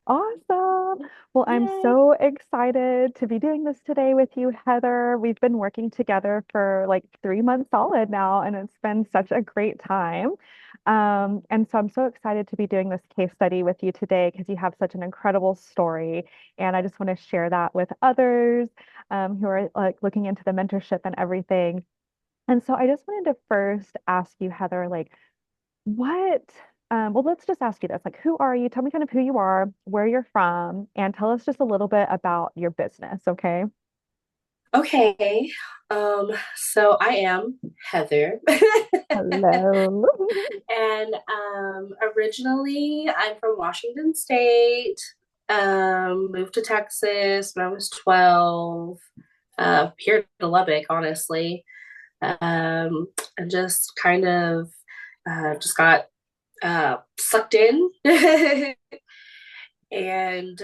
Awesome. Well, I'm Yay. so excited to be doing this today with you, Heather. We've been working together for like 3 months solid now, and it's been such a great time. And so I'm so excited to be doing this case study with you today because you have such an incredible story. And I just want to share that with others who are like looking into the mentorship and everything. And so I just wanted to first ask you, Heather, like, what, well, let's just ask you this. Like, who are you? Tell me kind of who you are, where you're from, and tell us just a little bit about your business, okay? Okay. So I am Heather. Hello. And originally I'm from Washington State. Moved to Texas when I was 12. Here to Lubbock, honestly. And just kind of just got sucked in. And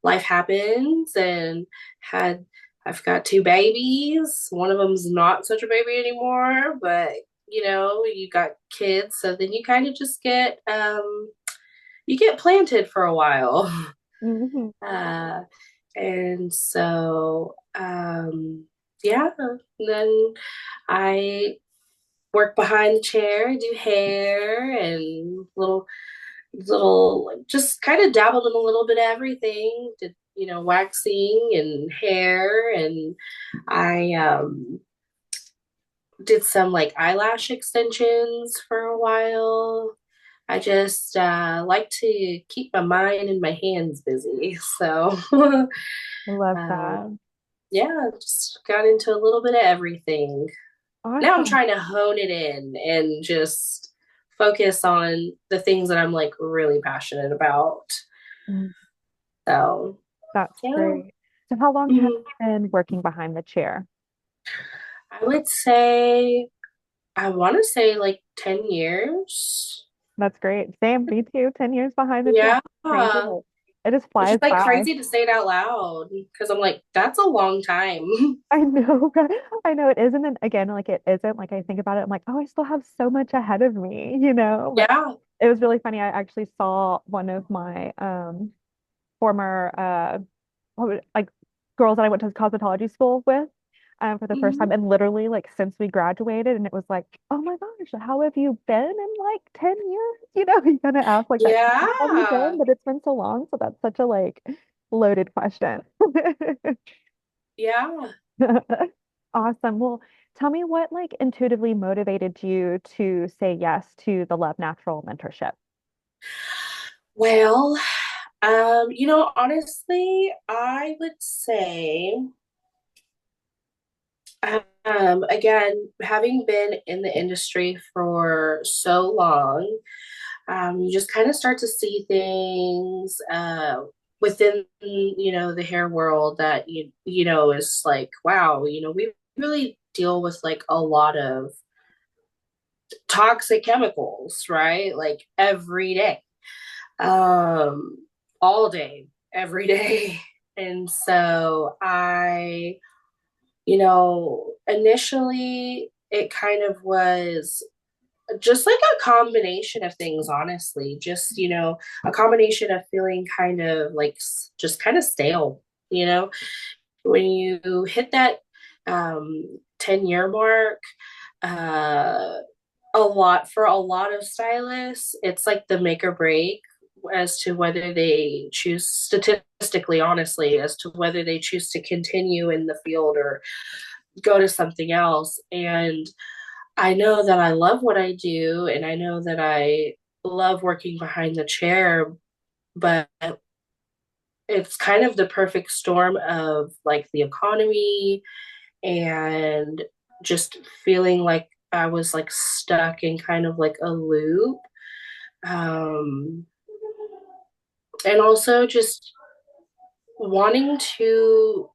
life happens and had I've got two babies. One of them's not such a baby anymore, but you got kids, so then you get planted for a while. Mhm. uh and so yeah, then I work behind the chair, do hair and little just kind of dabbled in a little bit of everything. Did waxing and hair, and I did some like eyelash extensions for a while. I just like to keep my mind and my hands busy. So Love um, that. yeah, just got into a little bit of everything. Now I'm Awesome. trying to hone it in and just focus on the things that I'm like really passionate about. Mm, So, that's yeah. great. So how long have Mhm. you been working behind the chair? I would say, I want to say like 10 years. That's great. Same, me too. 10 years behind the chair. Yeah. Crazy. It just Which is flies like by. crazy to say it out loud because I'm like, that's a long time. I know, I know it isn't, and again, like it isn't, like I think about it, I'm like, oh, I still have so much ahead of me, but Yeah. it was really funny. I actually saw one of my former like girls that I went to cosmetology school with for the first time, Mhm. and literally like since we graduated, and it was like, oh my gosh, how have you been in like 10 years? You kind of ask like that, how have you Yeah. been? But it's been so long, so that's such a like loaded question. Yeah. Awesome. Well, tell me what like intuitively motivated you to say yes to the Love Natural mentorship. Well, honestly, I would say, again, having been in the industry for so long, you just kind of start to see things within, the hair world that is like, wow, we really deal with like a lot of toxic chemicals, right? Like every day, um, all day, every day. And so initially it kind of was just like a combination of things, honestly. Just, a combination of feeling kind of like just kind of stale, you know, when you hit that 10-year mark, uh, a lot of stylists, it's like the make or break as to whether they choose statistically, honestly, as to whether they choose to continue in the field or go to something else. And I know that I love what I do, and I know that I love working behind the chair, but it's kind of the perfect storm of like the economy and just feeling like I was like stuck in kind of like a loop. Um, and also just wanting to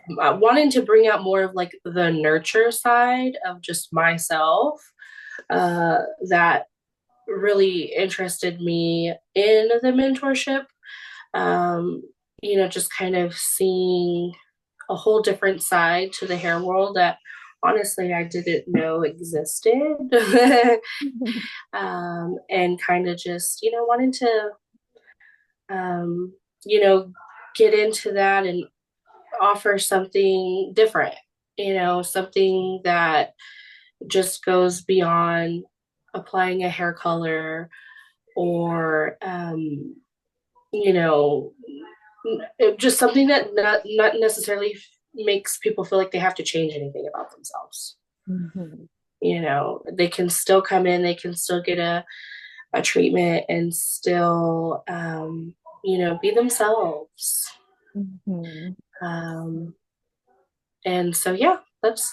wanting to bring out more of like the nurture side of just myself, that really interested me in the mentorship. Um, just kind of seeing a whole different side to the hair world that honestly I didn't know existed. And kind of just, wanted to, um, you know, get into that and offer something different, something that just goes beyond applying a hair color or, you know, just something that not necessarily makes people feel like they have to change anything about themselves. Mhm. They can still come in, they can still get a treatment and still, be themselves. Mhm. Um, and so, yeah, that's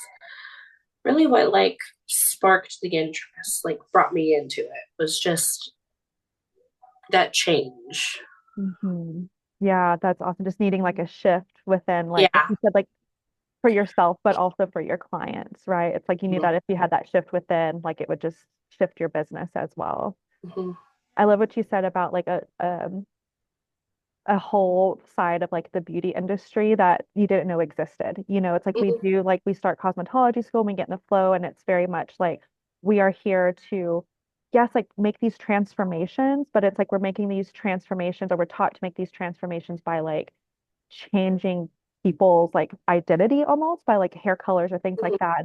really what like sparked the interest, like brought me into it was just that change. Mhm. Yeah, that's awesome. Just needing like a shift within, like Yeah. you said, like for yourself, but also for your clients, right? It's like you knew Mm-hmm. that if you had that shift within, like it would just shift your business as well. Mm-hmm. I love what you said about like a whole side of like the beauty industry that you didn't know existed. It's like we Mm-hmm. do, like we start cosmetology school and we get in the flow, and it's very much like we are here to, yes, like make these transformations, but it's like we're making these transformations, or we're taught to make these transformations by like changing people's like identity almost by like hair colors or things like that.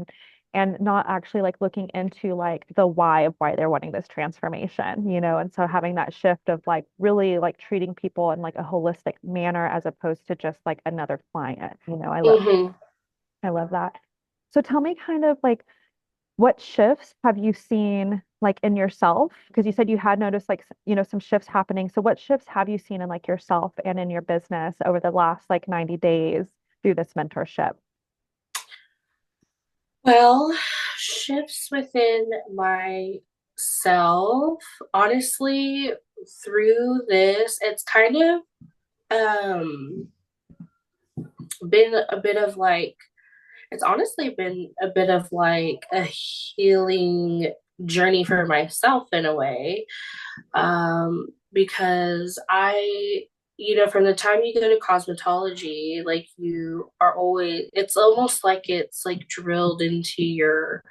And not actually like looking into like the why of why they're wanting this transformation, and so having that shift of like really like treating people in like a holistic manner as opposed to just like another client. Mm-hmm. I love that. So tell me kind of like what shifts have you seen like in yourself? Because you said you had noticed like some shifts happening. So what shifts have you seen in like yourself and in your business over the last like 90 days through this mentorship? Well, shifts within myself, honestly, through this, it's kind of been a bit of like, it's honestly been a bit of like a healing journey for myself in a way. Because from the time you go to cosmetology, like you are always, it's almost like it's like drilled into your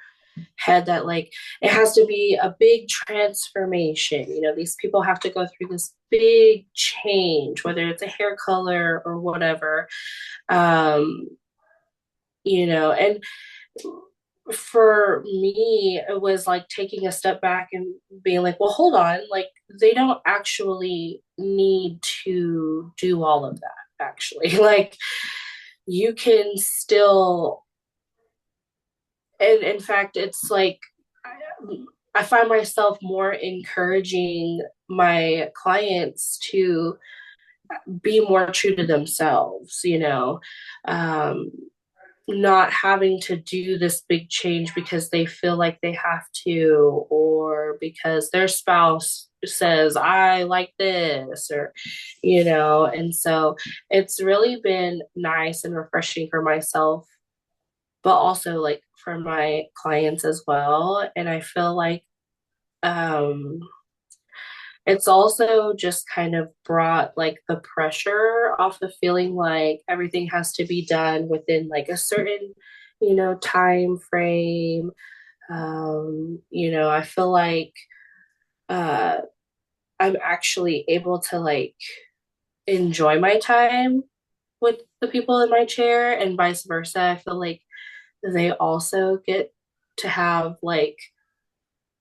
head that like it has to be a big transformation. These people have to go through this big change, whether it's a hair color or whatever. Um, and for me, it was like taking a step back and being like, well, hold on, like they don't actually need to do all of that, actually. Like you can still, and in fact, it's like I find myself more encouraging my clients to be more true to themselves, um, not having to do this big change because they feel like they have to, or because their spouse says, I like this, or, and so it's really been nice and refreshing for myself, but also like for my clients as well. And I feel like, um, it's also just kind of brought like the pressure off of feeling like everything has to be done within like a certain, time frame. I feel like uh I'm actually able to like enjoy my time with the people in my chair and vice versa. I feel like they also get to have like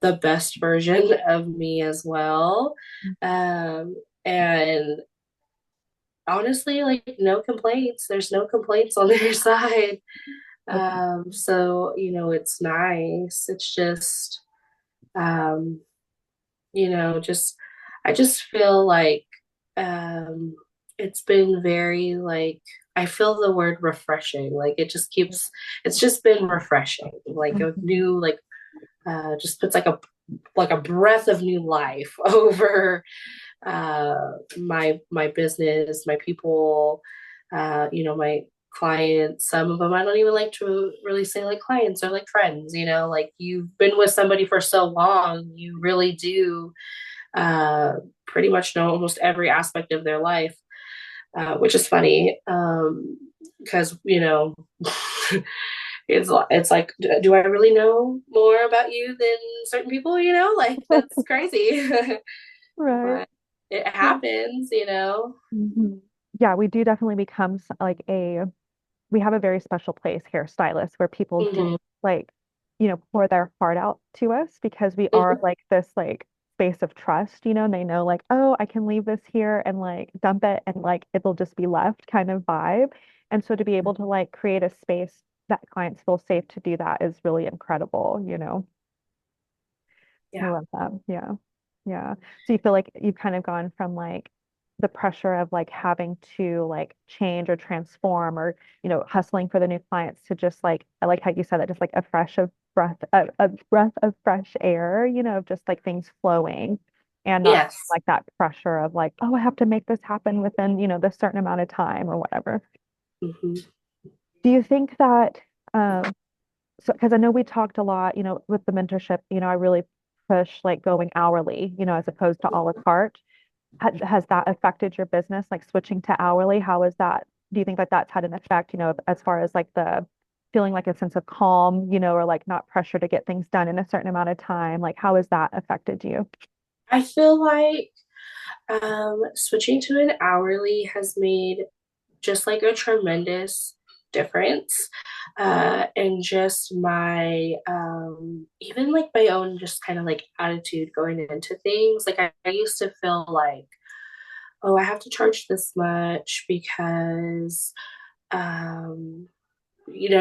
the best version of me as well. And honestly, like no complaints. There's no complaints on their side. That's So, it's nice. It's just, um, just, I just feel like um, it's been very, like, I feel the word refreshing. Like, it's just been refreshing. Like, a Mhm. new, like, just puts like a breath of new life over my business, my people, my clients. Some of them I don't even like to really say like clients or like friends. Like you've been with somebody for so long, you really do pretty much know almost every aspect of their life, which is funny because it's like, do I really know more about you than certain people? Like that's crazy. Right. But it Yeah. happens, Mhm. Yeah, we do definitely become like we have a very special place, hairstylists, where people do Hmm. like, pour their heart out to us because we are Hmm. like this like space of trust, and they know like, oh, I can leave this here and like dump it and like it'll just be left kind of vibe. And so to be able to like create a space that clients feel safe to do that is really incredible. I Yeah. love that. Yeah. Yeah. So you feel like you've kind of gone from like the pressure of like having to like change or transform or, hustling for the new clients to just like, I like how you said that, just like a breath of fresh air, of just like things flowing and not Yes. like that pressure of like, oh, I have to make this happen within, this certain amount of time or whatever. Hmm. Do you think that, um, so because I know we talked a lot, with the mentorship, I really push like going hourly, as opposed to a la carte. Has that affected your business, like switching to hourly? How is that? Do you think that that's had an effect, as far as like the feeling like a sense of calm, or like not pressure to get things done in a certain amount of time? Like, how has that affected you? I feel like switching to an hourly has made just like a tremendous difference. And just my, even like my own, just kind of like attitude going into things. Like I used to feel like, oh, I have to charge this much because, um,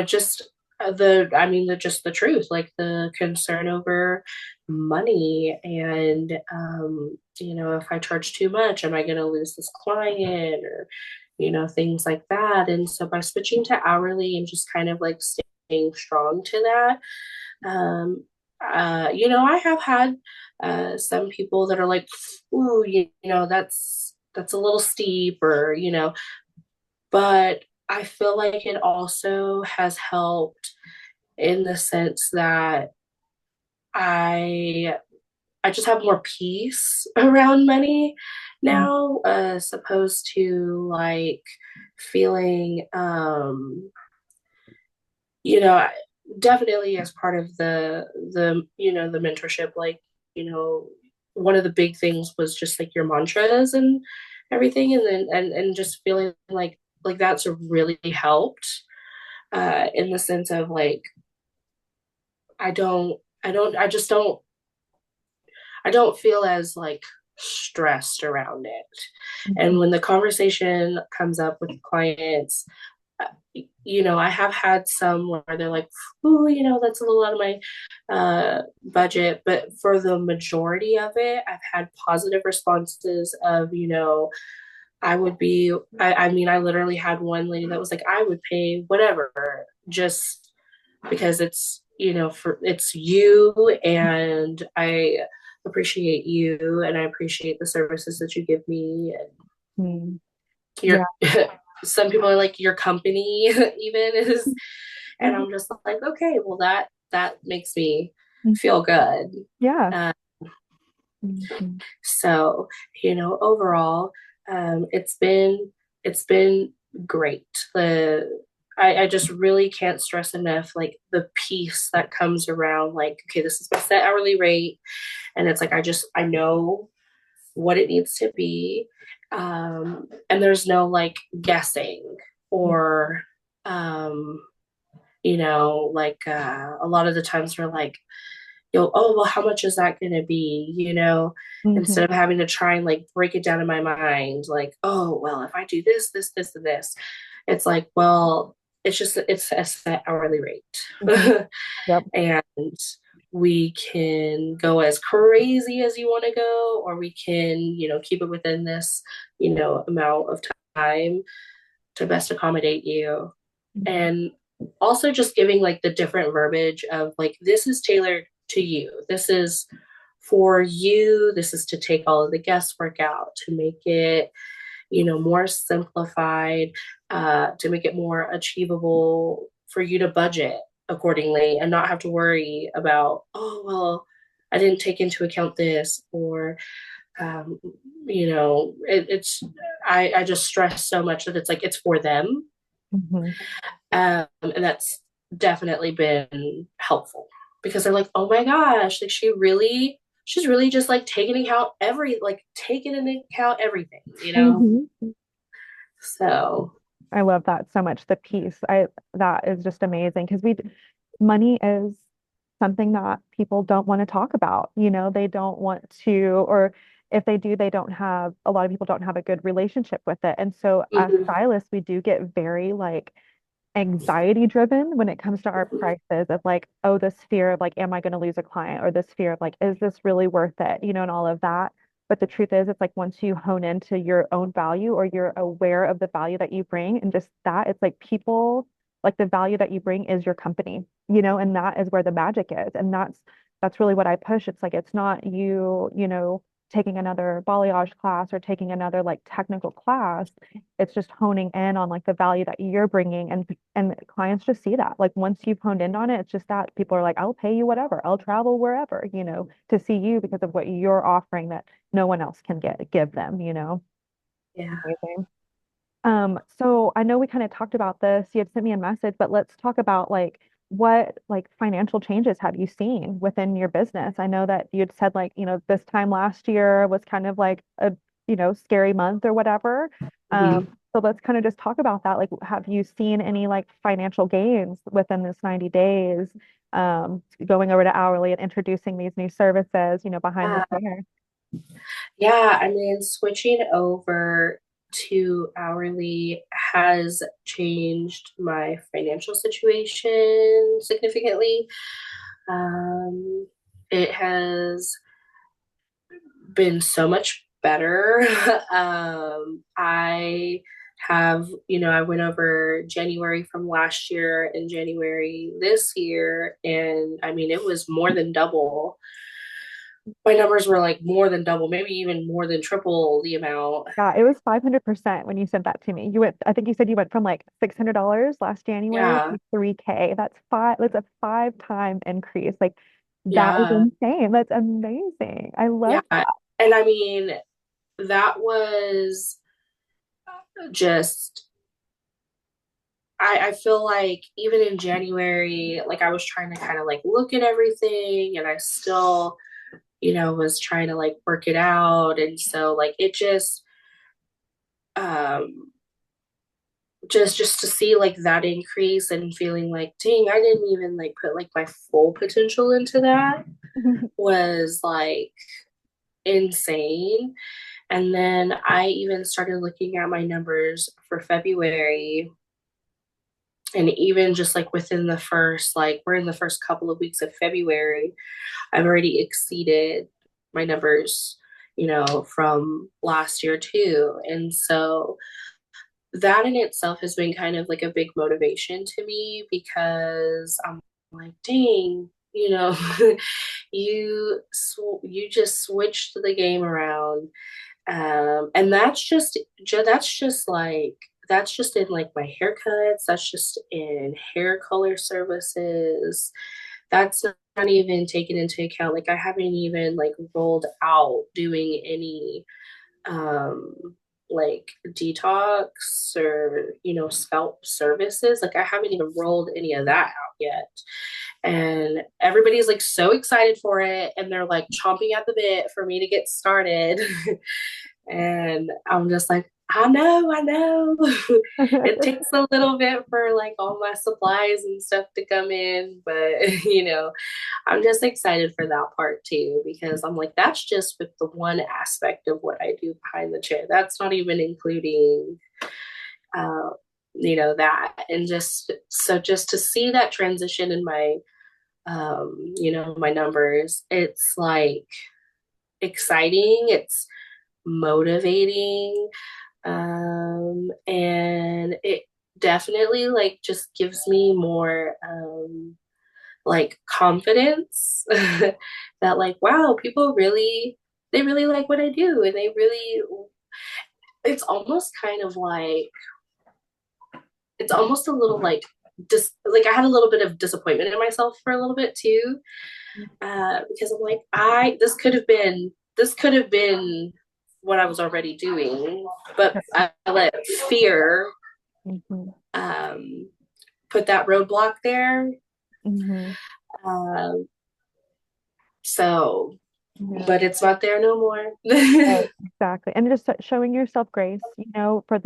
just just the truth, like the concern over money. And, if I charge too much, am I going to lose this client or, things like that. And so by switching to hourly and just kind of like staying strong to that, I have had some people that are like, ooh, that's a little steep, or, but I feel like it also has helped in the sense that I I just have more peace around money Mm, now, as opposed to like feeling, you know, definitely as part of the mentorship, like, you know, one of the big things was just like your mantras and everything, and then and just feeling like that's really helped, in the sense of like I just don't feel as like stressed around it. And mhm, when the conversation comes up with clients, uh, I have had some where they're like, "Ooh, that's a little out of my budget." But for the majority of it, I've had positive responses of, I would be, I mean, I literally had one lady that was like, I would pay whatever just because it's you, and I appreciate you, and I appreciate the services that you give me. And mm. Yeah. your some people are like your company even is, and I'm just like, okay, well that makes me Mhm. feel good. Yeah. uh, Mhm. so overall, it's been great. I just really can't stress enough like the peace that comes around, like, okay, this is my set hourly rate, and it's like I know what it needs to be. And there's no like guessing, or um like, a lot of the times we're like, oh, well, how much is that going to be, Mhm. instead of having to try and like break it down in my mind, like, oh, well, if I do this and this, it's like, well, it's a set hourly Mhm. rate. Yep. And we can go as crazy as you want to go, or we can, keep it within this, amount of time to best accommodate you. Mhm. And also just giving like the different verbiage of like, this is tailored to you, this is for you, this is to take all of the guesswork out, to make it, more simplified, to make it more achievable for you to budget accordingly and not have to worry about, oh, well, I didn't take into account this, or, um, it's, I just stress so much that it's like, it's for them. Mhm. And definitely been helpful because they're like, oh my gosh, like she's really just like taking into account everything, you know? Mhm. So I love that so much. The piece, I that is just amazing because money is something that people don't want to talk about. They don't want to, or if they do, they don't have, a lot of people don't have a good relationship with it. And so as mhm, stylists, we do get very like anxiety driven when it comes to our prices of like, oh, this fear of like, am I going to lose a client? Or this fear of like, is this really worth it? And all of that. But the truth is, it's like once you hone into your own value or you're aware of the value that you bring and just that, it's like people, like the value that you bring is your company, and that is where the magic is. And that's really what I push. It's like it's not you, taking another balayage class or taking another like technical class. It's just honing in on like the value that you're bringing, and clients just see that. Like once you've honed in on it, it's just that people are like, I'll pay you whatever, I'll travel wherever, to see you because of what you're offering that no one else can give them. yeah. Amazing. So I know we kind of talked about this. You had sent me a message, but let's talk about like what like financial changes have you seen within your business? I know that you'd said like, this time last year was kind of like a, scary month or whatever. Mhm. So let's kind of just talk about that. Like, have you seen any like financial gains within this 90 days? Going over to hourly and introducing these new services, behind the Uh, scenes. yeah, I mean, switching over to hourly has changed my financial situation significantly. Um, it has been so much better. I have, I went over January from last year and January this year, and I mean, it was more than double. My numbers were like more than double, maybe even more than triple the amount. Yeah, it was 500% when you sent that to me. I think you said you went from like $600 last January Yeah, to 3K. That's a 5-time increase. Like that is yeah, insane. That's amazing. I yeah. love that. And I mean, that was just I feel like even in January, like I was trying to kind of like look at everything and I still, was trying to like work it out. And so like it um just to see like that increase and feeling like, dang, I didn't even like put like my full potential into that was like insane. And then I even started looking at my numbers for February, and even just like within the first like we're in the first couple of weeks of February, I've already exceeded my numbers, from last year too. And so that in itself has been kind of like a big motivation to me because I'm like, dang, you just switched the game around. And that's just in like my haircuts, that's just in hair color services. That's not even taken into account. Like I haven't even like rolled out doing any um like detox or scalp services. Like I haven't even rolled any of that out yet, and everybody's like so excited for it and they're like chomping at the bit for me to get started. And I'm just like, I know. It takes a little bit for like all my supplies and stuff to come in, but I'm just excited for that part too because I'm like, that's just with the one aspect of what I do behind the chair. That's not even including, uh, that. And just to see that transition in my, my numbers, it's like exciting. It's motivating. And it definitely like just gives me more like confidence that like wow, people really they really like what I do, and they really it's almost kind of like it's almost a little like just like I had a little bit of disappointment in myself for a little bit too, because I'm like I this could have been what I was already doing, but I let fear Mhm. um, put that roadblock there. Hmm. Um, so, Yeah. but it's not there no more. Right, exactly. And just showing yourself grace, for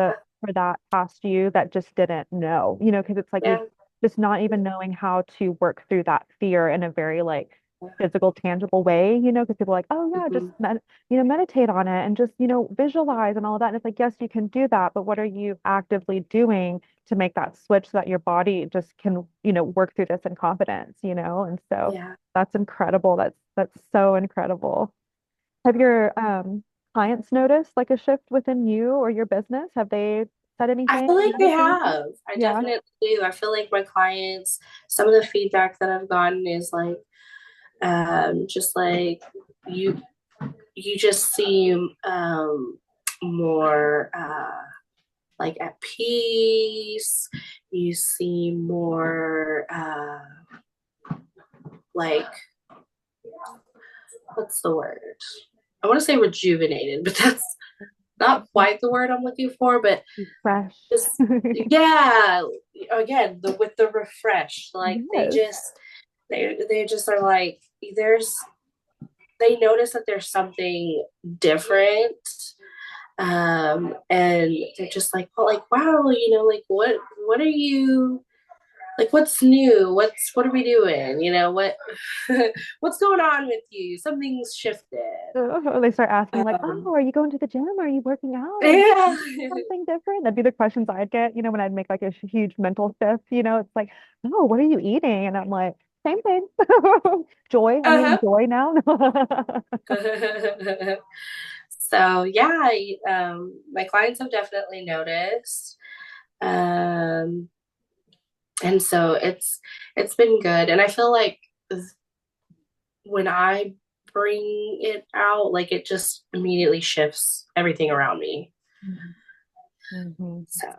that past you that just didn't know, because it's like you Yeah. just not even knowing how to work through that fear in a very like physical, tangible way, because people are like, oh yeah, just Mhm. meditate on it and just, visualize and all of that. And it's like, yes, you can do that, but what are you actively doing to make that switch so that your body just can, work through this in confidence? And so Yeah. that's incredible. That's so incredible. Have your clients noticed like a shift within you or your business? Have they said I anything feel or like they noticed anything? have. I Yeah. definitely do. I feel like my clients, some of the feedback that I've gotten is like, just like you, you just seem more like at peace. You seem more like what's the word? I want to say rejuvenated, but that's not quite the word I'm looking for. But Fresh. just yeah, again, with the refresh, like Yes. they just are like there's they notice that there's something different, and they're just like, well, like wow, like what are you like what's new, what are we doing, what's going on with you, something's shifted. They start asking like, um oh, are you going to the gym? Are you working out? Are you yeah. doing something different? That'd be the questions I'd get, when I'd make like a huge mental shift. It's like, oh, what are you eating? And I'm like, same thing. Joy. I'm eating Uh-huh. joy now. So yeah, my clients have definitely noticed. Um, and so it's been good. And I feel like when I bring it out, like it just immediately shifts everything around me. Mm-hmm. So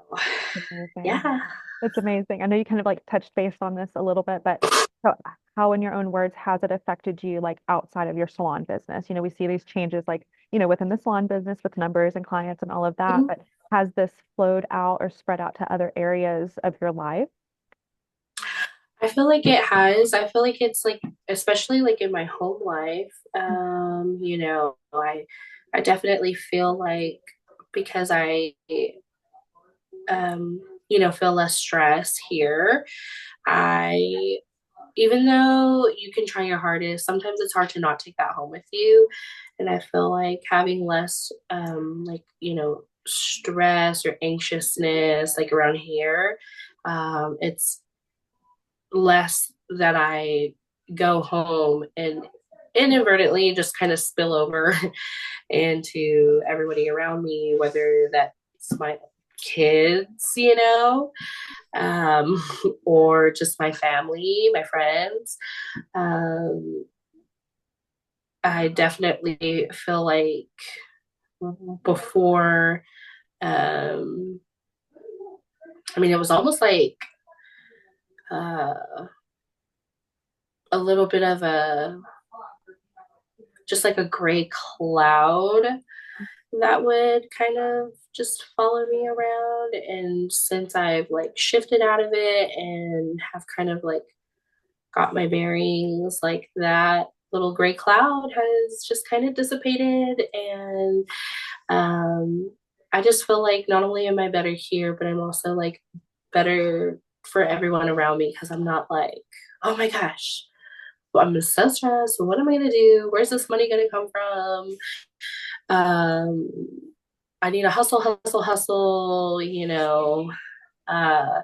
Amazing. yeah. That's amazing. I know you kind of like touched base on this a little bit, but so how, in your own words, has it affected you like outside of your salon business? We see these changes like, within the salon business with numbers and clients and all of that, Mhm. but has this flowed out or spread out to other areas of your life? I feel like it has. I feel like it's like, especially like in my home life, I definitely feel like because I feel less stress here. I, even though you can try your hardest, sometimes it's hard to not take that home with you. And I feel like having less, stress or anxiousness, like around here, it's less that I go home and inadvertently just kind of spill over into everybody around me, whether that's my kids, um, or just my family, my friends. Um, I definitely feel like before, um, I mean, it was almost like uh, a little bit of just like a gray cloud that would kind of just follow me around. And since I've like shifted out of it and have kind of like got my bearings, like that little gray cloud has just kind of dissipated. And um, I just feel like not only am I better here, but I'm also like better for everyone around me because I'm not like, oh my gosh, I'm so stressed. What am I gonna do? Where's this money gonna come from? Um, I need to hustle, hustle, hustle. Uh,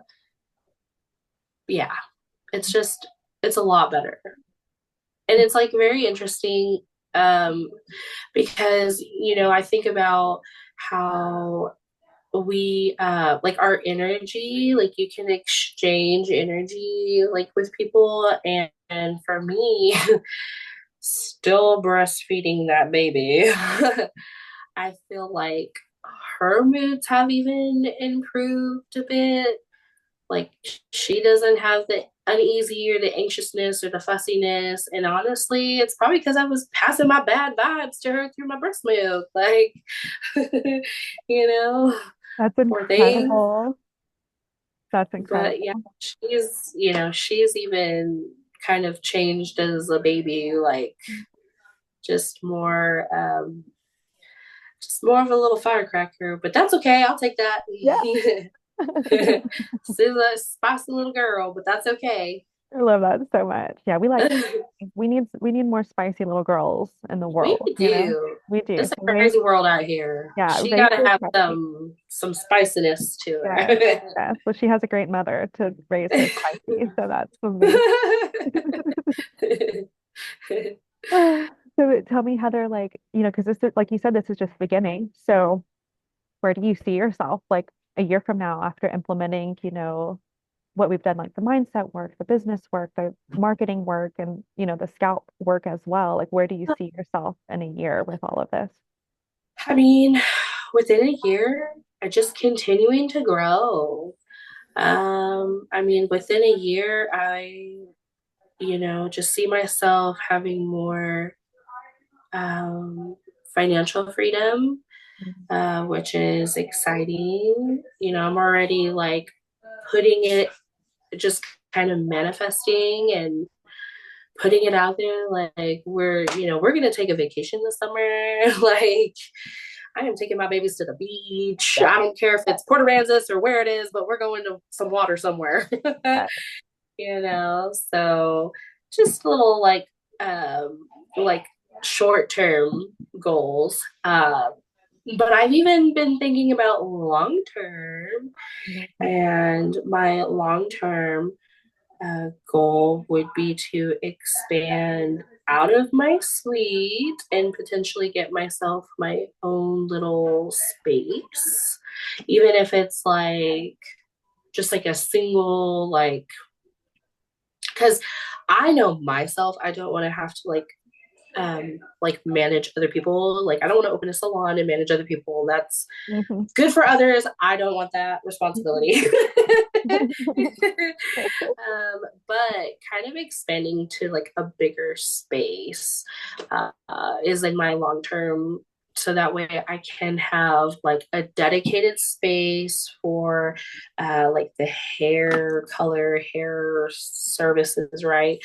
yeah, it's just, it's a lot better. And it's like very interesting um, because, I think about how we, like our energy, like you can exchange energy like with people. And for me, still breastfeeding that baby, I feel like her moods have even improved a bit. Like she doesn't have the uneasy or the anxiousness or the fussiness. And honestly, it's probably because I was passing my bad vibes to her through my breast milk. Like, you know, That's poor thing. incredible. That's But yeah, incredible. she's even kind of changed as a baby, like just more just more of a little firecracker, but that's okay. I'll take that. Yeah. She's a spicy little girl, but that's okay. I love that so much. Yeah, we need more spicy little girls in the We world, you know? do. We do. It's a So crazy world out here. yeah, She raise gotta your have puppy. some spiciness to Yes, her. yes. Well, she has a great mother to raise her spicy, so that's amazing. So tell me, Heather, like, because this is, like you said, this is just the beginning. So where do you see yourself like a year from now after implementing, what we've done, like the mindset work, the business work, the marketing work, and, the scout work as well? Like, where do you see yourself in a year with all of this? I mean, within a year, I just continuing to grow. I mean, within a year, just see myself having more um, financial freedom, which is exciting. I'm already like putting it, just kind of manifesting and putting it out there. Like we're gonna take a vacation this summer. Like I am taking my babies to the beach. Yeah. I don't care if it's Port Aransas or where it is, but we're going to some water somewhere. Yeah. So just little like short term goals. But I've even been thinking about long term, and my long term goal would be to expand out of my suite and potentially get myself my own little space, even if it's like just like a single, because I know myself, I don't want to have to like manage other people. Like I don't want to open a salon and manage other people. That's Mhm. good for others. I don't want that responsibility. But kind of expanding to like a bigger space is in my long term. So that way I can have like a dedicated space for like the hair color, hair services, right?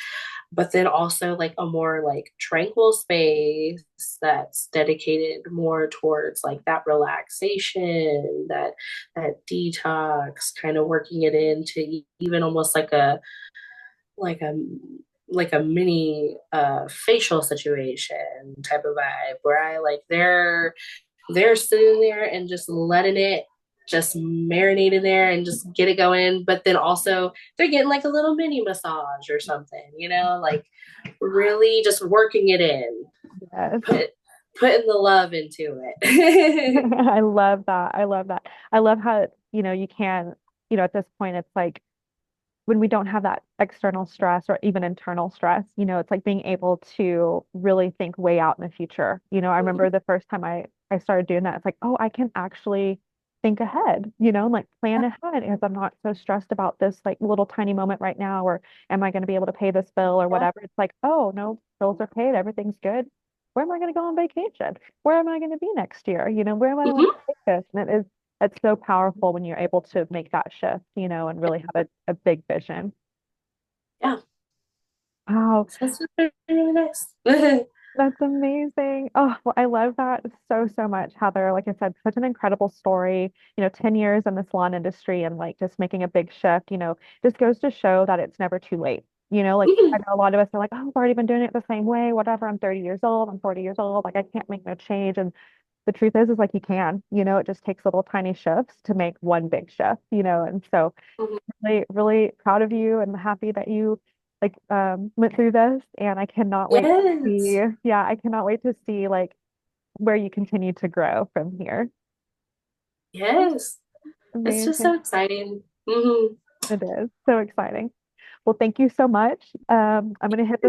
But then also like a more like tranquil space that's dedicated more towards like that relaxation, that detox, kind of working it into even almost like a like a mini facial situation type of vibe where I like they're sitting there and just letting it just marinate in there and just get it going. But then also they're getting like a little mini massage or something, like really just working it in, Yes. put putting the love into it. I love that. I love that. I love how, you can, at this point, it's like when we don't have that external stress or even internal stress, it's like being able to really think way out in the future. I remember the first time I started doing that, it's like, oh, I can actually think ahead, and like plan ahead because I'm not so stressed about this like little tiny moment right now, or am I going to be able to pay this bill or Yeah. whatever. It's like, oh no, bills are paid, everything's good. Where am I going to go on vacation? Where am I going to be next year? Where am I want to Mm-hmm. take this? And it's so powerful when you're able to make that shift, and really have a big vision. Yeah. Wow, So it's just really nice. that's amazing. Oh, well, I love that so, so much, Heather. Like I said, such an incredible story. 10 years in the salon industry and like just making a big shift, just goes to show that it's never too late. Like I Mhm. know a lot of us are like, oh, I've already been doing it the same way, whatever. I'm 30 years old, I'm 40 years old, like I can't make no change. And the truth is like you can, it just takes little tiny shifts to make one big shift, and so really, really proud of you and happy that you like went through this. And I cannot wait to Yes. see, yeah, I cannot wait to see like where you continue to grow from here. Yes. It's just Amazing. so exciting. Hmm. It is so exciting. Well, thank you so much. I'm going to hit this